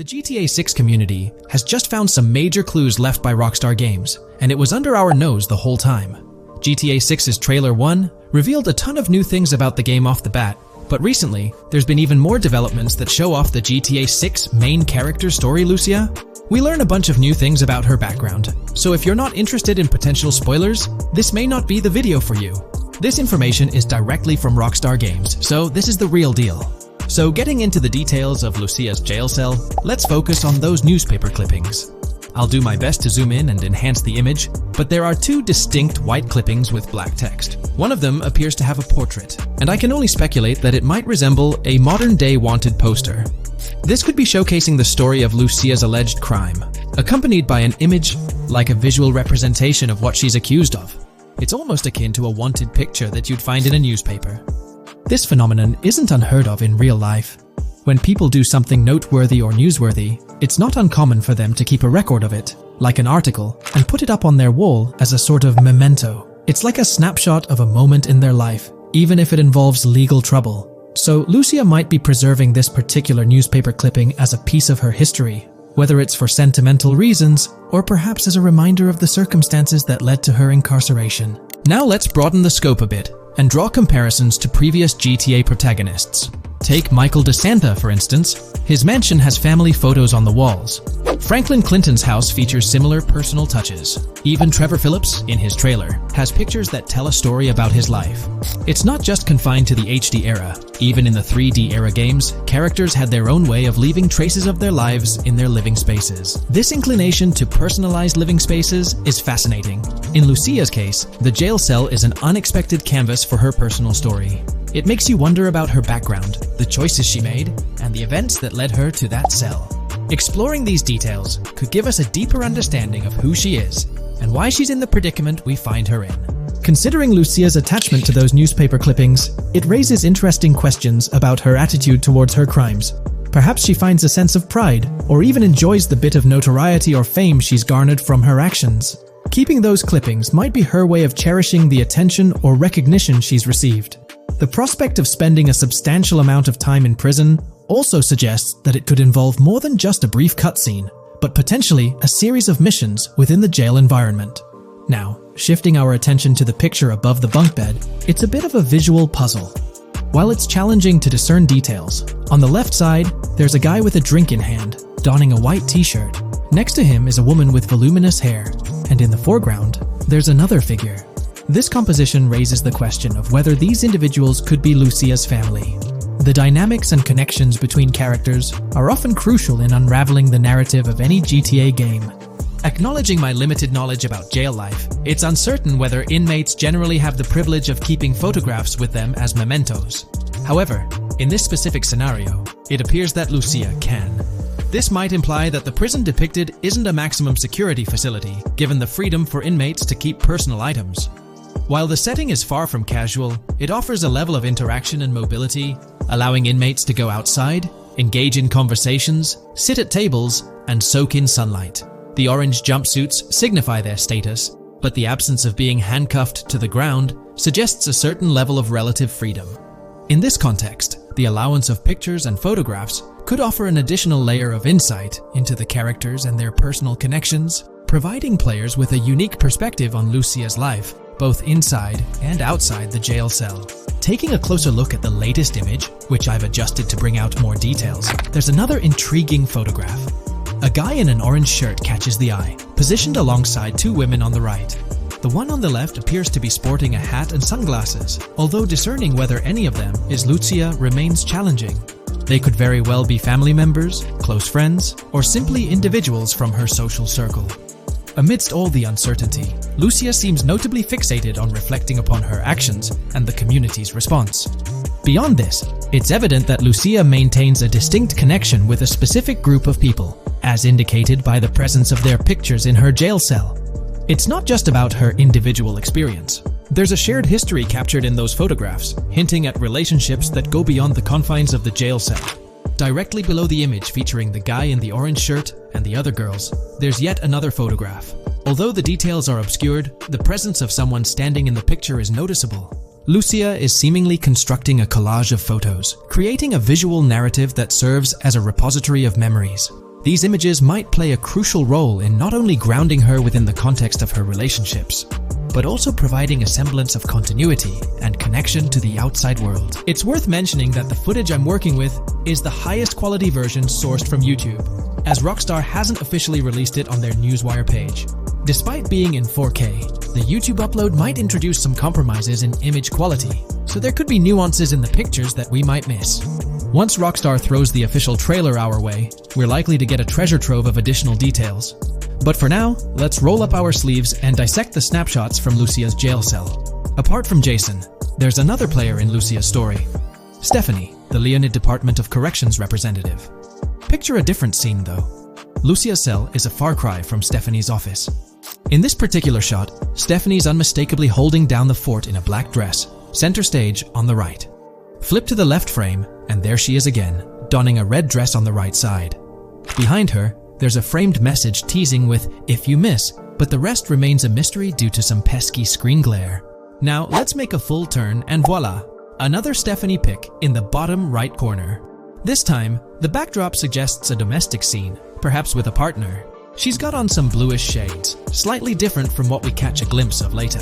The GTA 6 community has just found some major clues left by Rockstar Games, and it was under our nose the whole time. GTA 6's Trailer 1 revealed a ton of new things about the game off the bat, but recently, there's been even more developments that show off the GTA 6 main character story, Lucia. We learn a bunch of new things about her background, so if you're not interested in potential spoilers, this may not be the video for you. This information is directly from Rockstar Games, so this is the real deal. So getting into the details of Lucia's jail cell, let's focus on those newspaper clippings. I'll do my best to zoom in and enhance the image, but there are two distinct white clippings with black text. One of them appears to have a portrait, and I can only speculate that it might resemble a modern-day wanted poster. This could be showcasing the story of Lucia's alleged crime, accompanied by an image like a visual representation of what she's accused of. It's almost akin to a wanted picture that you'd find in a newspaper. This phenomenon isn't unheard of in real life. When people do something noteworthy or newsworthy, it's not uncommon for them to keep a record of it, like an article, and put it up on their wall as a sort of memento. It's like a snapshot of a moment in their life, even if it involves legal trouble. So Lucia might be preserving this particular newspaper clipping as a piece of her history, whether it's for sentimental reasons or perhaps as a reminder of the circumstances that led to her incarceration. Now let's broaden the scope a bit and draw comparisons to previous GTA protagonists. Take Michael DeSanta, for instance. His mansion has family photos on the walls. Franklin Clinton's house features similar personal touches. Even Trevor Phillips, in his trailer, has pictures that tell a story about his life. It's not just confined to the HD era. Even in the 3D era games, characters had their own way of leaving traces of their lives in their living spaces. This inclination to personalized living spaces is fascinating. In Lucia's case, the jail cell is an unexpected canvas for her personal story. It makes you wonder about her background, the choices she made, and the events that led her to that cell. Exploring these details could give us a deeper understanding of who she is and why she's in the predicament we find her in. Considering Lucia's attachment to those newspaper clippings, it raises interesting questions about her attitude towards her crimes. Perhaps she finds a sense of pride, or even enjoys the bit of notoriety or fame she's garnered from her actions. Keeping those clippings might be her way of cherishing the attention or recognition she's received. The prospect of spending a substantial amount of time in prison also suggests that it could involve more than just a brief cutscene, but potentially a series of missions within the jail environment. Now, shifting our attention to the picture above the bunk bed, it's a bit of a visual puzzle. While it's challenging to discern details, on the left side, there's a guy with a drink in hand, donning a white t-shirt. Next to him is a woman with voluminous hair, and in the foreground, there's another figure. This composition raises the question of whether these individuals could be Lucia's family. The dynamics and connections between characters are often crucial in unraveling the narrative of any GTA game. Acknowledging my limited knowledge about jail life, it's uncertain whether inmates generally have the privilege of keeping photographs with them as mementos. However, in this specific scenario, it appears that Lucia can. This might imply that the prison depicted isn't a maximum security facility, given the freedom for inmates to keep personal items. While the setting is far from casual, it offers a level of interaction and mobility, allowing inmates to go outside, engage in conversations, sit at tables, and soak in sunlight. The orange jumpsuits signify their status, but the absence of being handcuffed to the ground suggests a certain level of relative freedom. In this context, the allowance of pictures and photographs could offer an additional layer of insight into the characters and their personal connections, providing players with a unique perspective on Lucia's life, both inside and outside the jail cell. Taking a closer look at the latest image, which I've adjusted to bring out more details, there's another intriguing photograph. A guy in an orange shirt catches the eye, positioned alongside two women on the right. The one on the left appears to be sporting a hat and sunglasses, although discerning whether any of them is Lucia remains challenging. They could very well be family members, close friends, or simply individuals from her social circle. Amidst all the uncertainty, Lucia seems notably fixated on reflecting upon her actions and the community's response. Beyond this, it's evident that Lucia maintains a distinct connection with a specific group of people, as indicated by the presence of their pictures in her jail cell. It's not just about her individual experience. There's a shared history captured in those photographs, hinting at relationships that go beyond the confines of the jail cell. Directly below the image featuring the guy in the orange shirt and the other girls, there's yet another photograph. Although the details are obscured, the presence of someone standing in the picture is noticeable. Lucia is seemingly constructing a collage of photos, creating a visual narrative that serves as a repository of memories. These images might play a crucial role in not only grounding her within the context of her relationships, but also providing a semblance of continuity and connection to the outside world. It's worth mentioning that the footage I'm working with is the highest quality version sourced from YouTube, as Rockstar hasn't officially released it on their Newswire page. Despite being in 4K, the YouTube upload might introduce some compromises in image quality, so there could be nuances in the pictures that we might miss. Once Rockstar throws the official trailer our way, we're likely to get a treasure trove of additional details. But for now, let's roll up our sleeves and dissect the snapshots from Lucia's jail cell. Apart from Jason, there's another player in Lucia's story, Stephanie, the Leonid Department of Corrections representative. Picture a different scene though. Lucia's cell is a far cry from Stephanie's office. In this particular shot, Stephanie's unmistakably holding down the fort in a black dress, center stage on the right. Flip to the left frame, and there she is again, donning a red dress on the right side. Behind her, there's a framed message teasing with "if you miss," but the rest remains a mystery due to some pesky screen glare. Now let's make a full turn and voila, another Stephanie pic in the bottom right corner. This time, the backdrop suggests a domestic scene, perhaps with a partner. She's got on some bluish shades, slightly different from what we catch a glimpse of later.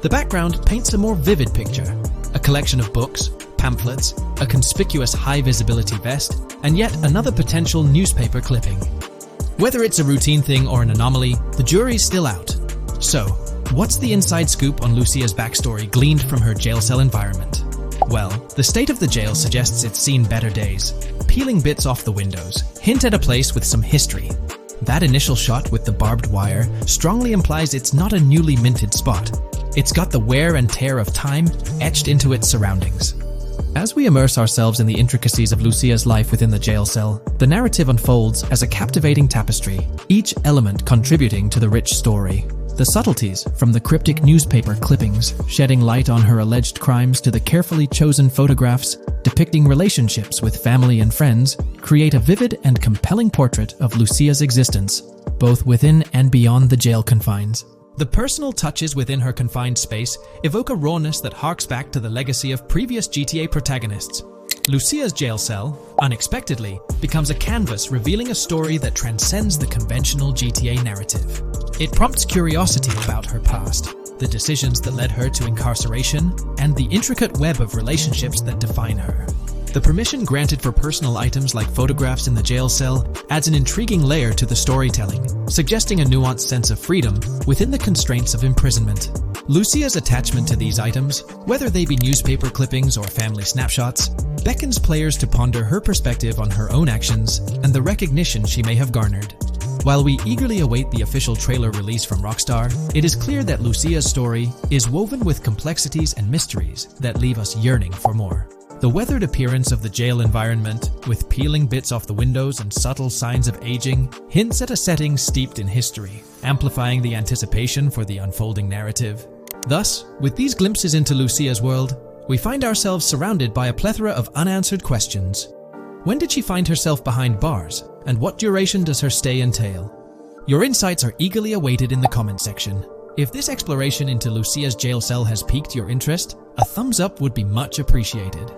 The background paints a more vivid picture, a collection of books, pamphlets, a conspicuous high-visibility vest, and yet another potential newspaper clipping. Whether it's a routine thing or an anomaly, the jury's still out. So, what's the inside scoop on Lucia's backstory gleaned from her jail cell environment? Well, the state of the jail suggests it's seen better days. Peeling bits off the windows hint at a place with some history. That initial shot with the barbed wire strongly implies it's not a newly minted spot. It's got the wear and tear of time etched into its surroundings. As we immerse ourselves in the intricacies of Lucia's life within the jail cell, the narrative unfolds as a captivating tapestry, each element contributing to the rich story. The subtleties, from the cryptic newspaper clippings shedding light on her alleged crimes to the carefully chosen photographs depicting relationships with family and friends, create a vivid and compelling portrait of Lucia's existence, both within and beyond the jail confines. The personal touches within her confined space evoke a rawness that harks back to the legacy of previous GTA protagonists. Lucia's jail cell, unexpectedly, becomes a canvas revealing a story that transcends the conventional GTA narrative. It prompts curiosity about her past, the decisions that led her to incarceration, and the intricate web of relationships that define her. The permission granted for personal items like photographs in the jail cell adds an intriguing layer to the storytelling, suggesting a nuanced sense of freedom within the constraints of imprisonment. Lucia's attachment to these items, whether they be newspaper clippings or family snapshots, beckons players to ponder her perspective on her own actions and the recognition she may have garnered. While we eagerly await the official trailer release from Rockstar, it is clear that Lucia's story is woven with complexities and mysteries that leave us yearning for more. The weathered appearance of the jail environment, with peeling bits off the windows and subtle signs of aging, hints at a setting steeped in history, amplifying the anticipation for the unfolding narrative. Thus, with these glimpses into Lucia's world, we find ourselves surrounded by a plethora of unanswered questions. When did she find herself behind bars, and what duration does her stay entail? Your insights are eagerly awaited in the comment section. If this exploration into Lucia's jail cell has piqued your interest, a thumbs up would be much appreciated.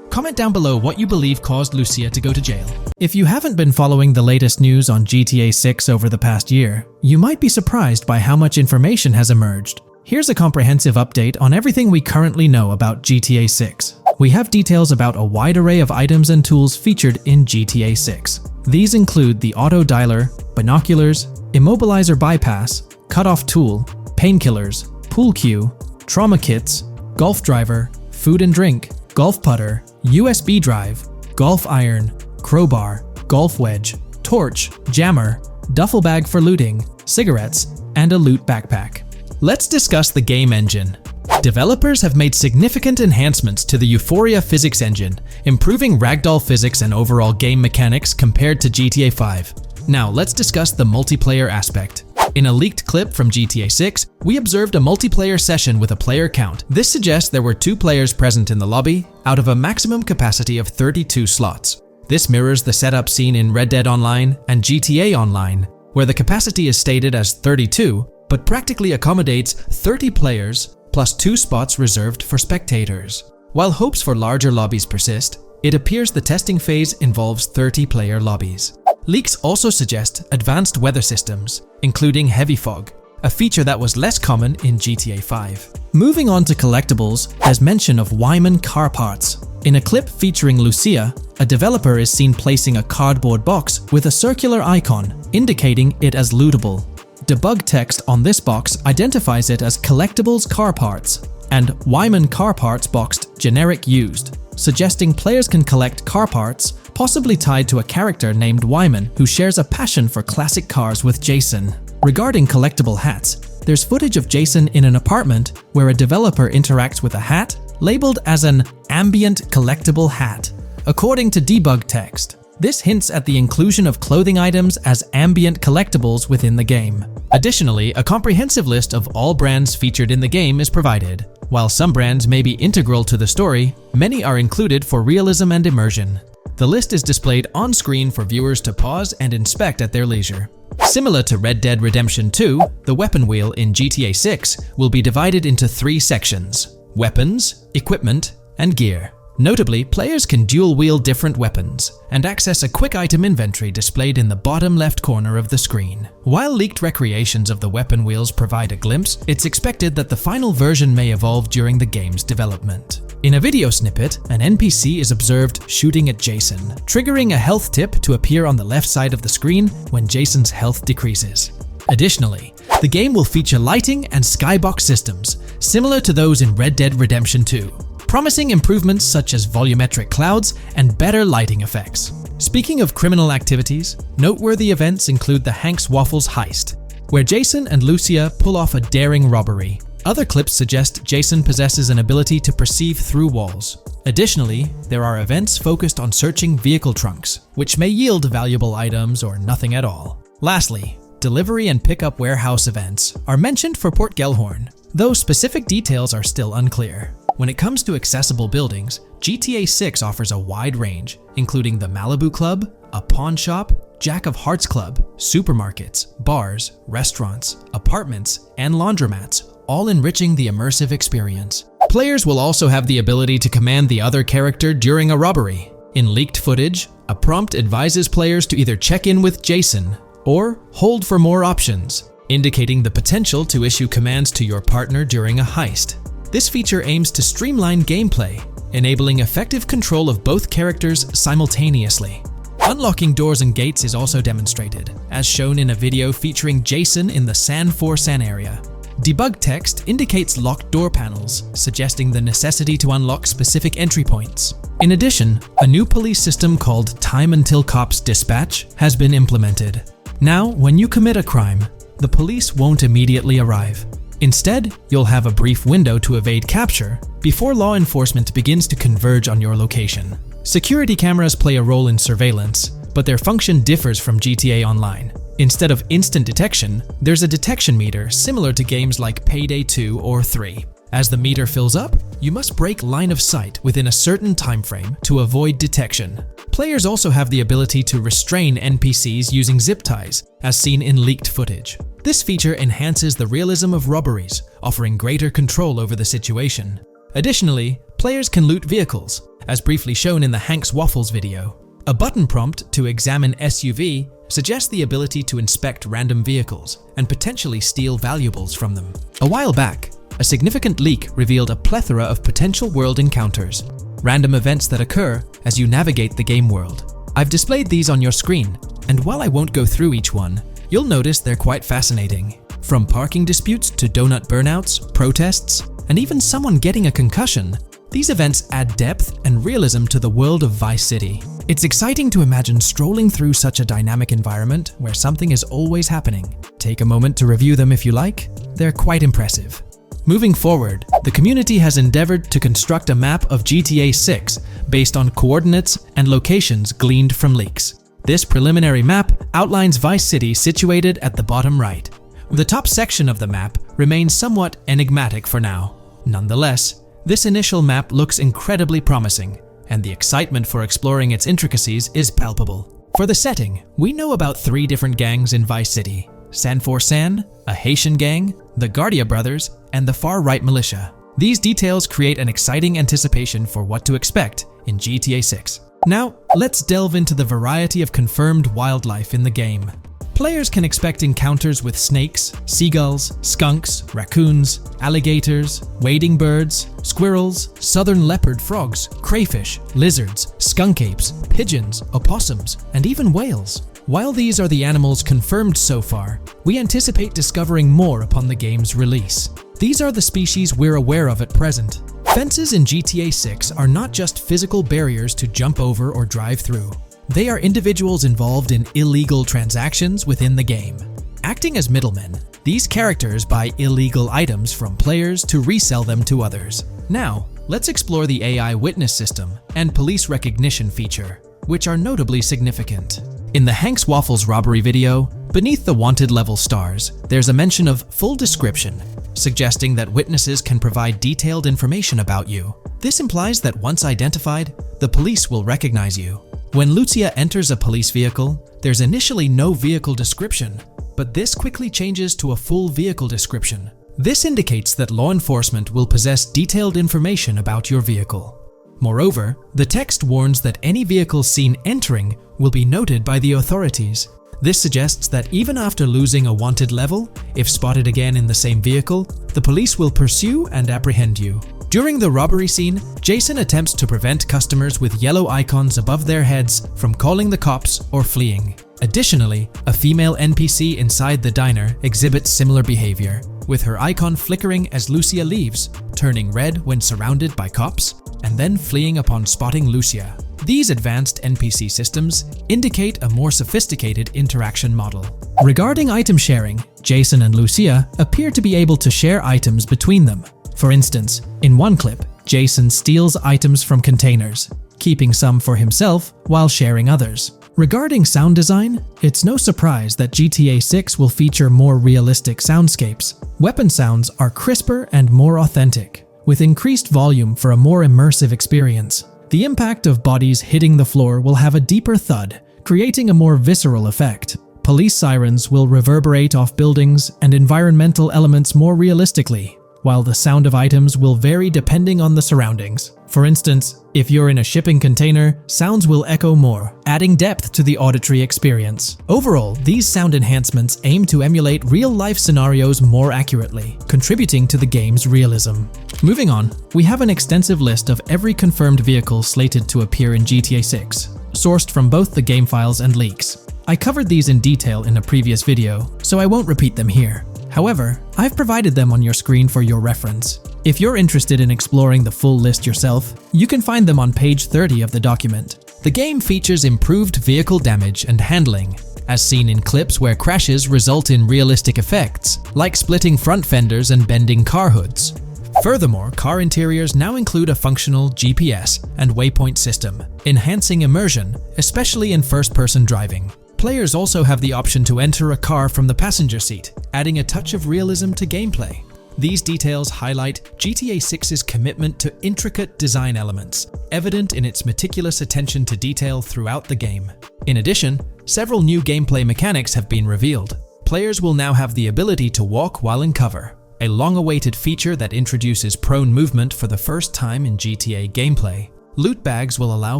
Comment down below what you believe caused Lucia to go to jail. If you haven't been following the latest news on GTA 6 over the past year, you might be surprised by how much information has emerged. Here's a comprehensive update on everything we currently know about GTA 6. We have details about a wide array of items and tools featured in GTA 6. These include the auto dialer, binoculars, immobilizer bypass, cutoff tool, painkillers, pool cue, trauma kits, golf driver, food and drink, golf putter, USB drive, golf iron, crowbar, golf wedge, torch, jammer, duffel bag for looting, cigarettes, and a loot backpack. Let's discuss the game engine. Developers have made significant enhancements to the Euphoria physics engine, improving ragdoll physics and overall game mechanics compared to GTA 5. Now let's discuss the multiplayer aspect. In a leaked clip from GTA 6, we observed a multiplayer session with a player count. This suggests there were 2 players present in the lobby, out of a maximum capacity of 32 slots. This mirrors the setup seen in Red Dead Online and GTA Online, where the capacity is stated as 32, but practically accommodates 30 players plus 2 spots reserved for spectators. While hopes for larger lobbies persist, it appears the testing phase involves 30-player lobbies. Leaks also suggest advanced weather systems, including heavy fog, a feature that was less common in GTA 5. Moving on to collectibles, there's mention of Wyman car parts. In a clip featuring Lucia, a developer is seen placing a cardboard box with a circular icon, indicating it as lootable. Debug text on this box identifies it as collectibles car parts, and Wyman car parts boxed generic used, suggesting players can collect car parts, possibly tied to a character named Wyman who shares a passion for classic cars with Jason. Regarding collectible hats, there's footage of Jason in an apartment where a developer interacts with a hat labeled as an ambient collectible hat. According to debug text, this hints at the inclusion of clothing items as ambient collectibles within the game. Additionally, a comprehensive list of all brands featured in the game is provided. While some brands may be integral to the story, many are included for realism and immersion. The list is displayed on screen for viewers to pause and inspect at their leisure. Similar to Red Dead Redemption 2, the weapon wheel in GTA 6 will be divided into 3 sections: weapons, equipment, and gear. Notably, players can dual-wield different weapons and access a quick item inventory displayed in the bottom left corner of the screen. While leaked recreations of the weapon wheels provide a glimpse, it's expected that the final version may evolve during the game's development. In a video snippet, an NPC is observed shooting at Jason, triggering a health tip to appear on the left side of the screen when Jason's health decreases. Additionally, the game will feature lighting and skybox systems, similar to those in Red Dead Redemption 2. Promising improvements such as volumetric clouds and better lighting effects. Speaking of criminal activities, noteworthy events include the Hank's Waffles heist, where Jason and Lucia pull off a daring robbery. Other clips suggest Jason possesses an ability to perceive through walls. Additionally, there are events focused on searching vehicle trunks, which may yield valuable items or nothing at all. Lastly, delivery and pickup warehouse events are mentioned for Port Gellhorn, though specific details are still unclear. When it comes to accessible buildings, GTA 6 offers a wide range, including the Malibu Club, a pawn shop, Jack of Hearts Club, supermarkets, bars, restaurants, apartments, and laundromats, all enriching the immersive experience. Players will also have the ability to command the other character during a robbery. In leaked footage, a prompt advises players to either check in with Jason or hold for more options, indicating the potential to issue commands to your partner during a heist. This feature aims to streamline gameplay, enabling effective control of both characters simultaneously. Unlocking doors and gates is also demonstrated, as shown in a video featuring Jason in the San Forsan area. Debug text indicates locked door panels, suggesting the necessity to unlock specific entry points. In addition, a new police system called Time Until Cops Dispatch has been implemented. Now, when you commit a crime, the police won't immediately arrive. Instead, you'll have a brief window to evade capture before law enforcement begins to converge on your location. Security cameras play a role in surveillance, but their function differs from GTA Online. Instead of instant detection, there's a detection meter similar to games like Payday 2 or 3. As the meter fills up, you must break line of sight within a certain time frame to avoid detection. Players also have the ability to restrain NPCs using zip ties, as seen in leaked footage. This feature enhances the realism of robberies, offering greater control over the situation. Additionally, players can loot vehicles, as briefly shown in the Hank's Waffles video. A button prompt to examine SUV suggests the ability to inspect random vehicles and potentially steal valuables from them. A while back, a significant leak revealed a plethora of potential world encounters, random events that occur as you navigate the game world. I've displayed these on your screen, and while I won't go through each one, you'll notice they're quite fascinating. From parking disputes to donut burnouts, protests, and even someone getting a concussion, these events add depth and realism to the world of Vice City. It's exciting to imagine strolling through such a dynamic environment where something is always happening. Take a moment to review them if you like. They're quite impressive. Moving forward, the community has endeavored to construct a map of GTA 6 based on coordinates and locations gleaned from leaks. This preliminary map outlines Vice City situated at the bottom right. The top section of the map remains somewhat enigmatic for now. Nonetheless, this initial map looks incredibly promising, and the excitement for exploring its intricacies is palpable. For the setting, we know about 3 different gangs in Vice City: San Forsan, a Haitian gang, the Guardia Brothers, and the far-right militia. These details create an exciting anticipation for what to expect in GTA 6. Now, let's delve into the variety of confirmed wildlife in the game. Players can expect encounters with snakes, seagulls, skunks, raccoons, alligators, wading birds, squirrels, southern leopard frogs, crayfish, lizards, skunk apes, pigeons, opossums, and even whales. While these are the animals confirmed so far, we anticipate discovering more upon the game's release. These are the species we're aware of at present. Fences in GTA 6 are not just physical barriers to jump over or drive through. They are individuals involved in illegal transactions within the game. Acting as middlemen, these characters buy illegal items from players to resell them to others. Now, let's explore the AI witness system and police recognition feature, which are notably significant. In the Hank's Waffles robbery video, beneath the wanted level stars, there's a mention of full description, suggesting that witnesses can provide detailed information about you. This implies that once identified, the police will recognize you. When Lucia enters a police vehicle, there's initially no vehicle description, but this quickly changes to a full vehicle description. This indicates that law enforcement will possess detailed information about your vehicle. Moreover, the text warns that any vehicle seen entering will be noted by the authorities. This suggests that even after losing a wanted level, if spotted again in the same vehicle, the police will pursue and apprehend you. During the robbery scene, Jason attempts to prevent customers with yellow icons above their heads from calling the cops or fleeing. Additionally, a female NPC inside the diner exhibits similar behavior, with her icon flickering as Lucia leaves, turning red when surrounded by cops, and then fleeing upon spotting Lucia. These advanced NPC systems indicate a more sophisticated interaction model. Regarding item sharing, Jason and Lucia appear to be able to share items between them. For instance, in one clip, Jason steals items from containers, keeping some for himself while sharing others. Regarding sound design, it's no surprise that GTA 6 will feature more realistic soundscapes. Weapon sounds are crisper and more authentic, with increased volume for a more immersive experience. The impact of bodies hitting the floor will have a deeper thud, creating a more visceral effect. Police sirens will reverberate off buildings and environmental elements more realistically, while the sound of items will vary depending on the surroundings. For instance, if you're in a shipping container, sounds will echo more, adding depth to the auditory experience. Overall, these sound enhancements aim to emulate real-life scenarios more accurately, contributing to the game's realism. Moving on, we have an extensive list of every confirmed vehicle slated to appear in GTA 6, sourced from both the game files and leaks. I covered these in detail in a previous video, so I won't repeat them here. However, I've provided them on your screen for your reference. If you're interested in exploring the full list yourself, you can find them on page 30 of the document. The game features improved vehicle damage and handling, as seen in clips where crashes result in realistic effects, like splitting front fenders and bending car hoods. Furthermore, car interiors now include a functional GPS and waypoint system, enhancing immersion, especially in first-person driving. Players also have the option to enter a car from the passenger seat, adding a touch of realism to gameplay. These details highlight GTA 6's commitment to intricate design elements, evident in its meticulous attention to detail throughout the game. In addition, several new gameplay mechanics have been revealed. Players will now have the ability to walk while in cover, a long-awaited feature that introduces prone movement for the first time in GTA gameplay. Loot bags will allow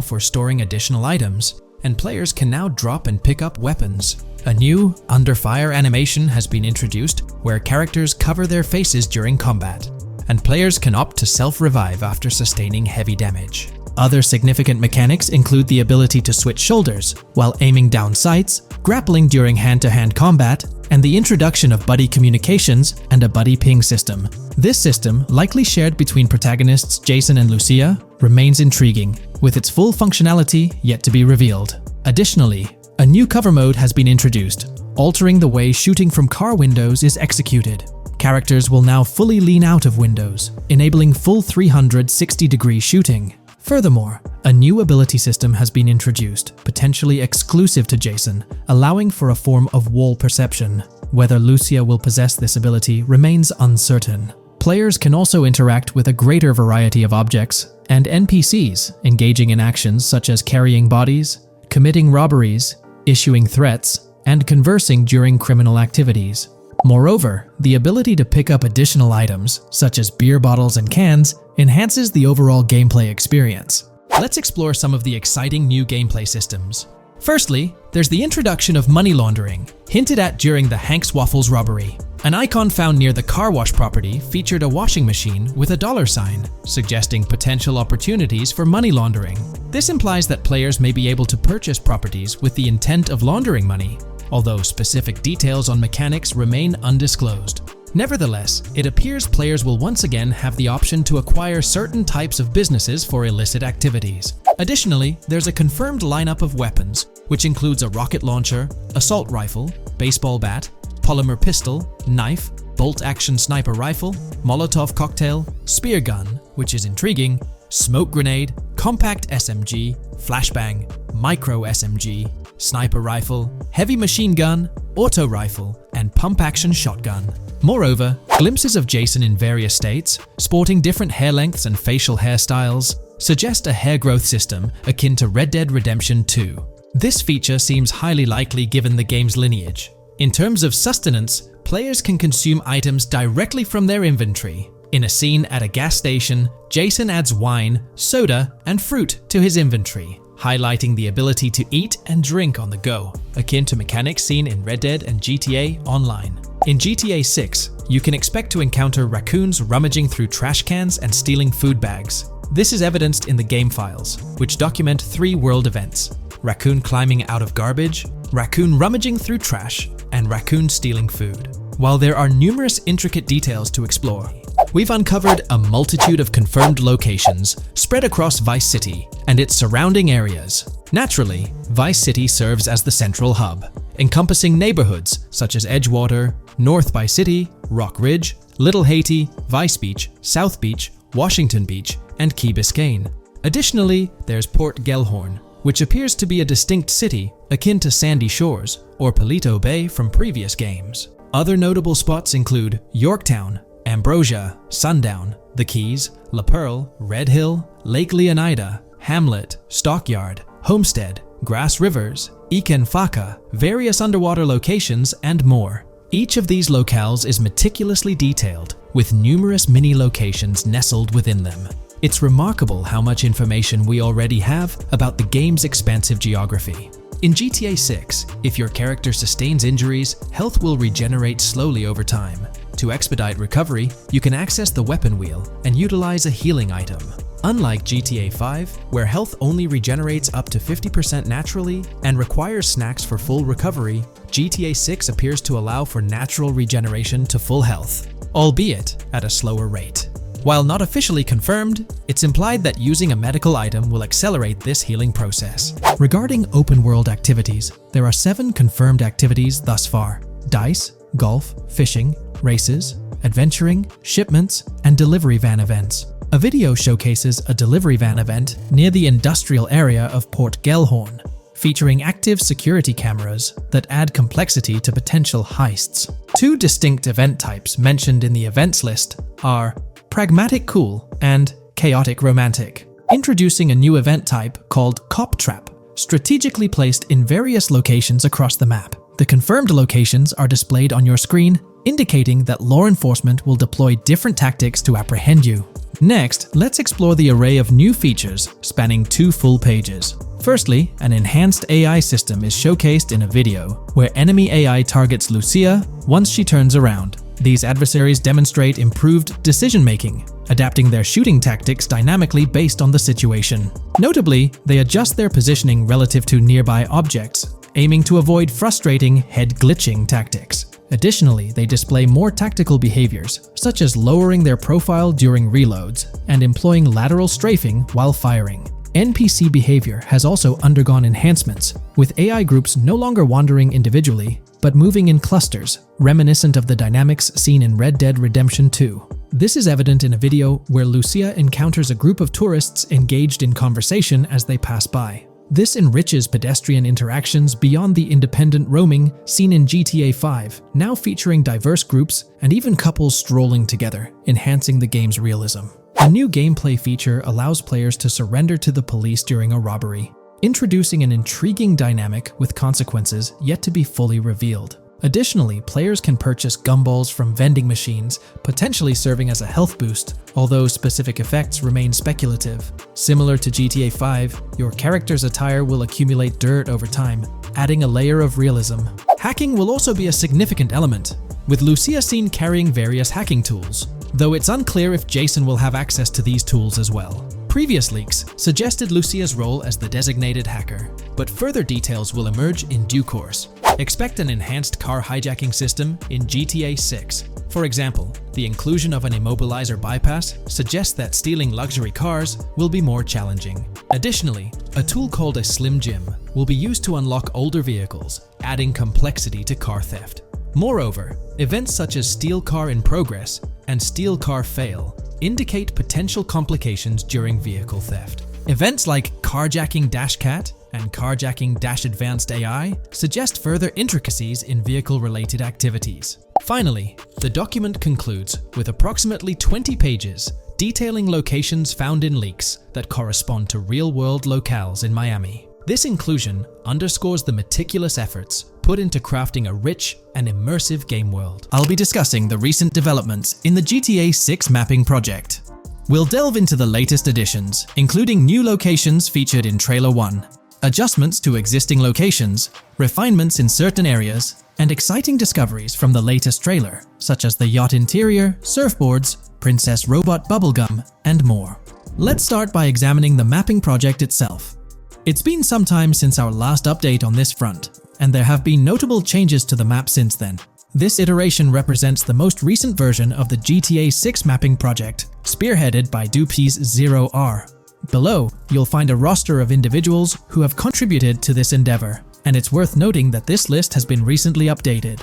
for storing additional items, and players can now drop and pick up weapons. A new under fire animation has been introduced where characters cover their faces during combat, and players can opt to self-revive after sustaining heavy damage. Other significant mechanics include the ability to switch shoulders while aiming down sights, grappling during hand-to-hand combat, and the introduction of buddy communications and a buddy ping system. This system, likely shared between protagonists Jason and Lucia, remains intriguing, with its full functionality yet to be revealed. Additionally, a new cover mode has been introduced, altering the way shooting from car windows is executed. Characters will now fully lean out of windows, enabling full 360-degree shooting. Furthermore, a new ability system has been introduced, potentially exclusive to Jason, allowing for a form of wall perception. Whether Lucia will possess this ability remains uncertain. Players can also interact with a greater variety of objects and NPCs, engaging in actions such as carrying bodies, committing robberies, issuing threats, and conversing during criminal activities. Moreover, the ability to pick up additional items, such as beer bottles and cans, enhances the overall gameplay experience. let's explore some of the exciting new gameplay systems. Firstly, there's the introduction of money laundering, hinted at during the Hank's Waffles robbery. An icon found near the car wash property featured a washing machine with a $sign, suggesting potential opportunities for money laundering. This implies that players may be able to purchase properties with the intent of laundering money, although specific details on mechanics remain undisclosed. Nevertheless, it appears players will once again have the option to acquire certain types of businesses for illicit activities. Additionally, there's a confirmed lineup of weapons, which includes a rocket launcher, assault rifle, baseball bat, polymer pistol, knife, bolt-action sniper rifle, Molotov cocktail, spear gun, which is intriguing, smoke grenade, compact SMG, flashbang, micro SMG, sniper rifle, heavy machine gun, auto rifle, and pump-action shotgun. Moreover, glimpses of Jason in various states, sporting different hair lengths and facial hairstyles, suggest a hair growth system akin to Red Dead Redemption 2. This feature seems highly likely given the game's lineage. In terms of sustenance, players can consume items directly from their inventory. In a scene at a gas station, Jason adds wine, soda, and fruit to his inventory, highlighting the ability to eat and drink on the go, akin to mechanics seen in Red Dead and GTA Online. In GTA 6, you can expect to encounter raccoons rummaging through trash cans and stealing food bags. This is evidenced in the game files, which document 3 world events: raccoon climbing out of garbage, raccoon rummaging through trash, and raccoon stealing food. While there are numerous intricate details to explore, we've uncovered a multitude of confirmed locations spread across Vice City and its surrounding areas. Naturally, Vice City serves as the central hub, encompassing neighborhoods such as Edgewater, North Vice City, Rock Ridge, Little Haiti, Vice Beach, South Beach, Washington Beach, and Key Biscayne. Additionally, there's Port Gellhorn, which appears to be a distinct city akin to Sandy Shores or Palito Bay from previous games. Other notable spots include Yorktown, Ambrosia, Sundown, The Keys, La Pearl, Red Hill, Lake Leonida, Hamlet, Stockyard, Homestead, Grass Rivers, Ikenfaka, various underwater locations, and more. Each of these locales is meticulously detailed, with numerous mini-locations nestled within them. It's remarkable how much information we already have about the game's expansive geography. In GTA 6, if your character sustains injuries, health will regenerate slowly over time. To expedite recovery, you can access the weapon wheel and utilize a healing item. Unlike GTA 5, where health only regenerates up to 50% naturally and requires snacks for full recovery, GTA 6 appears to allow for natural regeneration to full health, albeit at a slower rate. While not officially confirmed, it's implied that using a medical item will accelerate this healing process. Regarding open-world activities, there are 7 confirmed activities thus far: dice, golf, fishing, races, adventuring, shipments, and delivery van events. A video showcases a delivery van event near the industrial area of Port Gellhorn, featuring active security cameras that add complexity to potential heists. 2 distinct event types mentioned in the events list are Pragmatic Cool and Chaotic Romantic, introducing a new event type called Cop Trap, strategically placed in various locations across the map. The confirmed locations are displayed on your screen, indicating that law enforcement will deploy different tactics to apprehend you. Next, let's explore the array of new features spanning 2 full pages. Firstly, an enhanced AI system is showcased in a video, where enemy AI targets Lucia once she turns around. These adversaries demonstrate improved decision-making, adapting their shooting tactics dynamically based on the situation. Notably, they adjust their positioning relative to nearby objects, aiming to avoid frustrating head-glitching tactics. Additionally, they display more tactical behaviors, such as lowering their profile during reloads and employing lateral strafing while firing. NPC behavior has also undergone enhancements, with AI groups no longer wandering individually, but moving in clusters, reminiscent of the dynamics seen in Red Dead Redemption 2. This is evident in a video where Lucia encounters a group of tourists engaged in conversation as they pass by. This enriches pedestrian interactions beyond the independent roaming seen in GTA 5, now featuring diverse groups and even couples strolling together, enhancing the game's realism. A new gameplay feature allows players to surrender to the police during a robbery, introducing an intriguing dynamic with consequences yet to be fully revealed. Additionally, players can purchase gumballs from vending machines, potentially serving as a health boost, although specific effects remain speculative. Similar to GTA 5, your character's attire will accumulate dirt over time, adding a layer of realism. Hacking will also be a significant element, with Lucia seen carrying various hacking tools, though it's unclear if Jason will have access to these tools as well. Previous leaks suggested Lucia's role as the designated hacker, but further details will emerge in due course. Expect an enhanced car hijacking system in GTA 6. For example, the inclusion of an immobilizer bypass suggests that stealing luxury cars will be more challenging. Additionally, a tool called a Slim Jim will be used to unlock older vehicles, adding complexity to car theft. Moreover, events such as Steal Car in Progress and Steal Car Fail indicate potential complications during vehicle theft. Events like Carjacking Cat and Carjacking Advanced AI suggest further intricacies in vehicle-related activities. Finally, the document concludes with approximately 20 pages detailing locations found in leaks that correspond to real-world locales in Miami. This inclusion underscores the meticulous efforts put into crafting a rich and immersive game world. I'll be discussing the recent developments in the GTA 6 mapping project. We'll delve into the latest additions, including new locations featured in Trailer 1, adjustments to existing locations, refinements in certain areas, and exciting discoveries from the latest trailer, such as the yacht interior, surfboards, Princess Robot bubblegum, and more. Let's start by examining the mapping project itself. It's been some time since our last update on this front, and there have been notable changes to the map since then. This iteration represents the most recent version of the GTA 6 mapping project, spearheaded by Dupe's 0R. Below, you'll find a roster of individuals who have contributed to this endeavor, and it's worth noting that this list has been recently updated.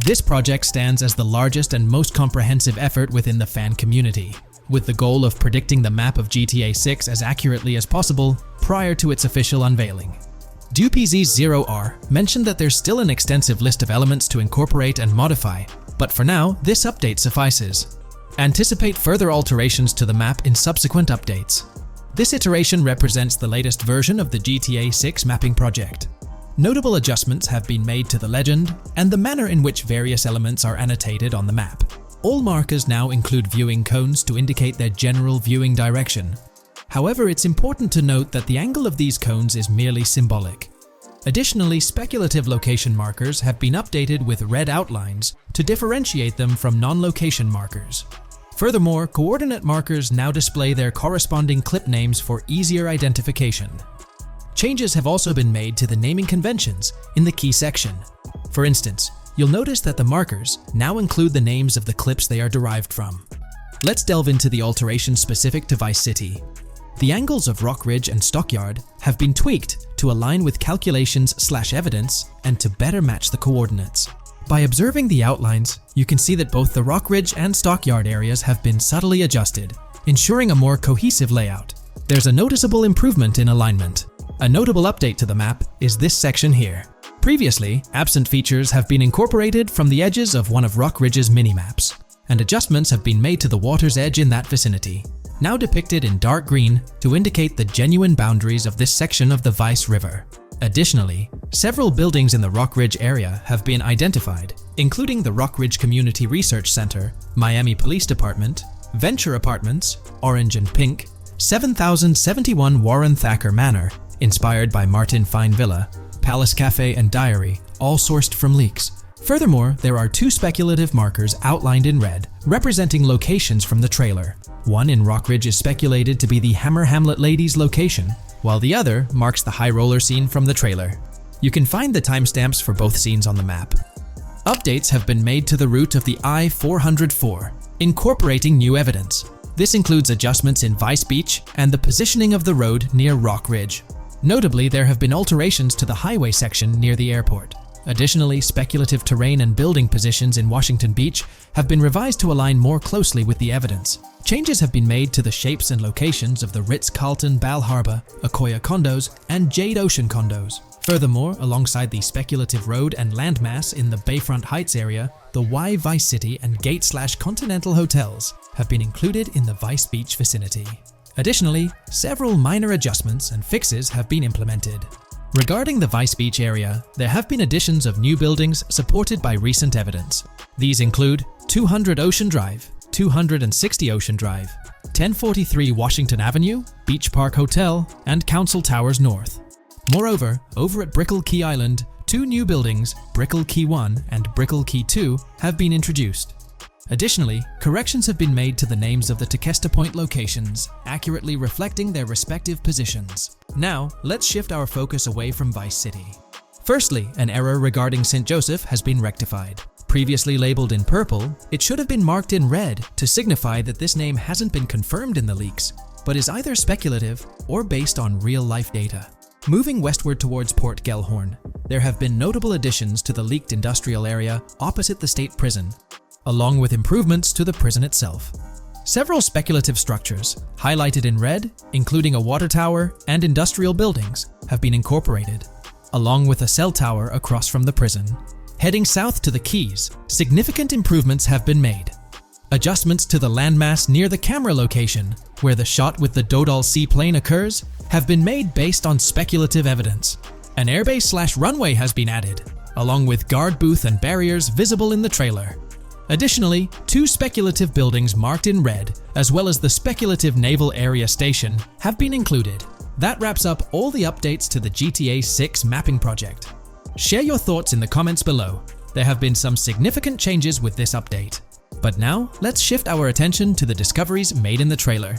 This project stands as the largest and most comprehensive effort within the fan community, with the goal of predicting the map of GTA 6 as accurately as possible prior to its official unveiling. DupZ0R mentioned that there's still an extensive list of elements to incorporate and modify, but for now, this update suffices. Anticipate further alterations to the map in subsequent updates. This iteration represents the latest version of the GTA 6 mapping project. Notable adjustments have been made to the legend and the manner in which various elements are annotated on the map. All markers now include viewing cones to indicate their general viewing direction. However, it's important to note that the angle of these cones is merely symbolic. Additionally, speculative location markers have been updated with red outlines to differentiate them from non-location markers. Furthermore, coordinate markers now display their corresponding clip names for easier identification. Changes have also been made to the naming conventions in the key section. For instance, you'll notice that the markers now include the names of the clips they are derived from. Let's delve into the alterations specific to Vice City. The angles of Rock Ridge and Stockyard have been tweaked to align with calculations/evidence and to better match the coordinates. By observing the outlines, you can see that both the Rock Ridge and Stockyard areas have been subtly adjusted, ensuring a more cohesive layout. There's a noticeable improvement in alignment. A notable update to the map is this section here. Previously, absent features have been incorporated from the edges of one of Rock Ridge's minimaps, and adjustments have been made to the water's edge in that vicinity, now depicted in dark green to indicate the genuine boundaries of this section of the Vice River. Additionally, several buildings in the Rock Ridge area have been identified, including the Rock Ridge Community Research Center, Miami Police Department, Venture Apartments, Orange and Pink, 7071 Warren Thacker Manor, inspired by Martin Fine Villa, Palace Cafe and Diary, all sourced from leaks. Furthermore, there are two speculative markers outlined in red, representing locations from the trailer. One in Rock Ridge is speculated to be the Hammer Hamlet Ladies location, while the other marks the high roller scene from the trailer. You can find the timestamps for both scenes on the map. Updates have been made to the route of the I-404, incorporating new evidence. This includes adjustments in Vice Beach and the positioning of the road near Rock Ridge. Notably, there have been alterations to the highway section near the airport. Additionally, speculative terrain and building positions in Washington Beach have been revised to align more closely with the evidence. Changes have been made to the shapes and locations of the Ritz-Carlton Bal Harbour, Akoya condos, and Jade Ocean condos. Furthermore, alongside the speculative road and landmass in the Bayfront Heights area, the Y Vice City and Gate/Continental hotels have been included in the Vice Beach vicinity. Additionally, several minor adjustments and fixes have been implemented. Regarding the Vice Beach area, there have been additions of new buildings supported by recent evidence. These include 200 Ocean Drive, 260 Ocean Drive, 1043 Washington Avenue, Beach Park Hotel, and Council Towers North. Moreover, over at Brickell Key Island, 2 new buildings, Brickell Key 1 and Brickell Key 2, have been introduced. Additionally, corrections have been made to the names of the Tequesta Point locations, accurately reflecting their respective positions. Now, let's shift our focus away from Vice City. Firstly, an error regarding St. Joseph has been rectified. Previously labeled in purple, it should have been marked in red to signify that this name hasn't been confirmed in the leaks, but is either speculative or based on real-life data. Moving westward towards Port Gellhorn, there have been notable additions to the leaked industrial area opposite the state prison, along with improvements to the prison itself. Several speculative structures, highlighted in red, including a water tower and industrial buildings, have been incorporated, along with a cell tower across from the prison. Heading south to the Keys, significant improvements have been made. Adjustments to the landmass near the camera location, where the shot with the Dodal seaplane occurs, have been made based on speculative evidence. An airbase/runway has been added, along with guard booth and barriers visible in the trailer. Additionally, 2 speculative buildings marked in red, as well as the speculative Naval Area Station, have been included. That wraps up all the updates to the GTA 6 mapping project. Share your thoughts in the comments below. There have been some significant changes with this update. But now, let's shift our attention to the discoveries made in the trailer.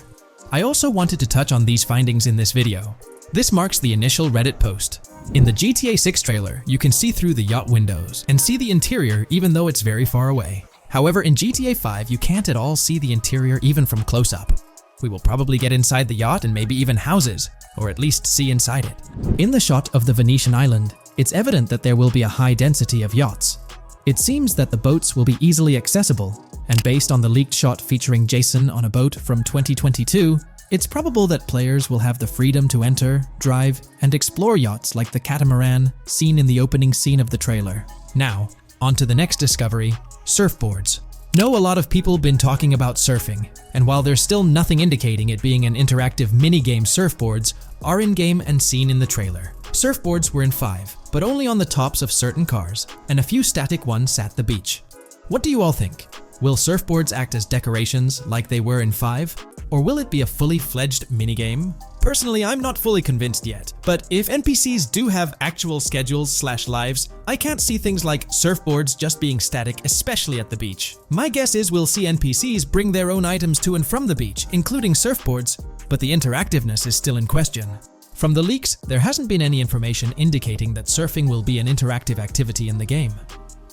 I also wanted to touch on these findings in this video. This marks the initial Reddit post. In the GTA 6 trailer, you can see through the yacht windows and see the interior even though it's very far away. However, in GTA 5, you can't at all see the interior even from close-up. We will probably get inside the yacht and maybe even houses, or at least see inside it. In the shot of the Venetian island, it's evident that there will be a high density of yachts. It seems that the boats will be easily accessible, and based on the leaked shot featuring Jason on a boat from 2022, it's probable that players will have the freedom to enter, drive, and explore yachts like the catamaran seen in the opening scene of the trailer. Now, on to the next discovery, surfboards. Know a lot of people been talking about surfing, and while there's still nothing indicating it being an interactive minigame, surfboards are in-game and seen in the trailer. Surfboards were in 5, but only on the tops of certain cars, and a few static ones at the beach. What do you all think? Will surfboards act as decorations like they were in 5? Or will it be a fully fledged minigame? Personally, I'm not fully convinced yet, but if NPCs do have actual schedules/lives, I can't see things like surfboards just being static, especially at the beach. My guess is we'll see NPCs bring their own items to and from the beach, including surfboards, but the interactiveness is still in question. From the leaks, there hasn't been any information indicating that surfing will be an interactive activity in the game.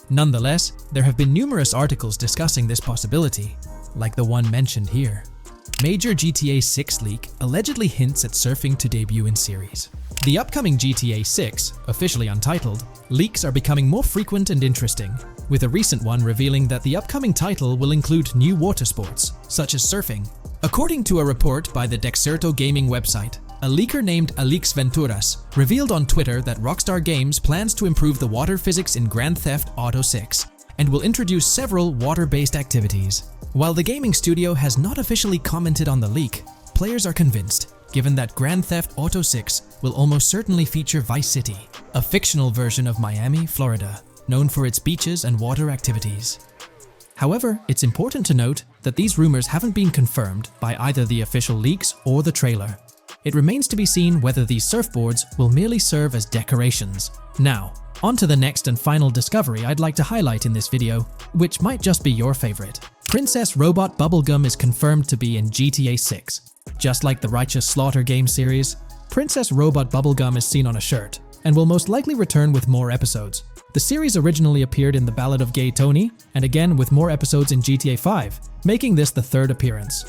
Nonetheless, there have been numerous articles discussing this possibility, like the one mentioned here. Major GTA 6 leak allegedly hints at surfing to debut in series. The upcoming GTA 6, officially untitled, leaks are becoming more frequent and interesting, with a recent one revealing that the upcoming title will include new water sports, such as surfing. According to a report by the Dexerto gaming website, a leaker named Alix Venturas revealed on Twitter that Rockstar Games plans to improve the water physics in Grand Theft Auto 6 and will introduce several water-based activities. While the gaming studio has not officially commented on the leak, players are convinced, given that Grand Theft Auto 6 will almost certainly feature Vice City, a fictional version of Miami, Florida, known for its beaches and water activities. However, it's important to note that these rumors haven't been confirmed by either the official leaks or the trailer. It remains to be seen whether these surfboards will merely serve as decorations. Now, on to the next and final discovery I'd like to highlight in this video, which might just be your favorite. Princess Robot Bubblegum is confirmed to be in GTA 6. Just like the Righteous Slaughter game series, Princess Robot Bubblegum is seen on a shirt, and will most likely return with more episodes. The series originally appeared in The Ballad of Gay Tony, and again with more episodes in GTA 5, making this the 3rd appearance.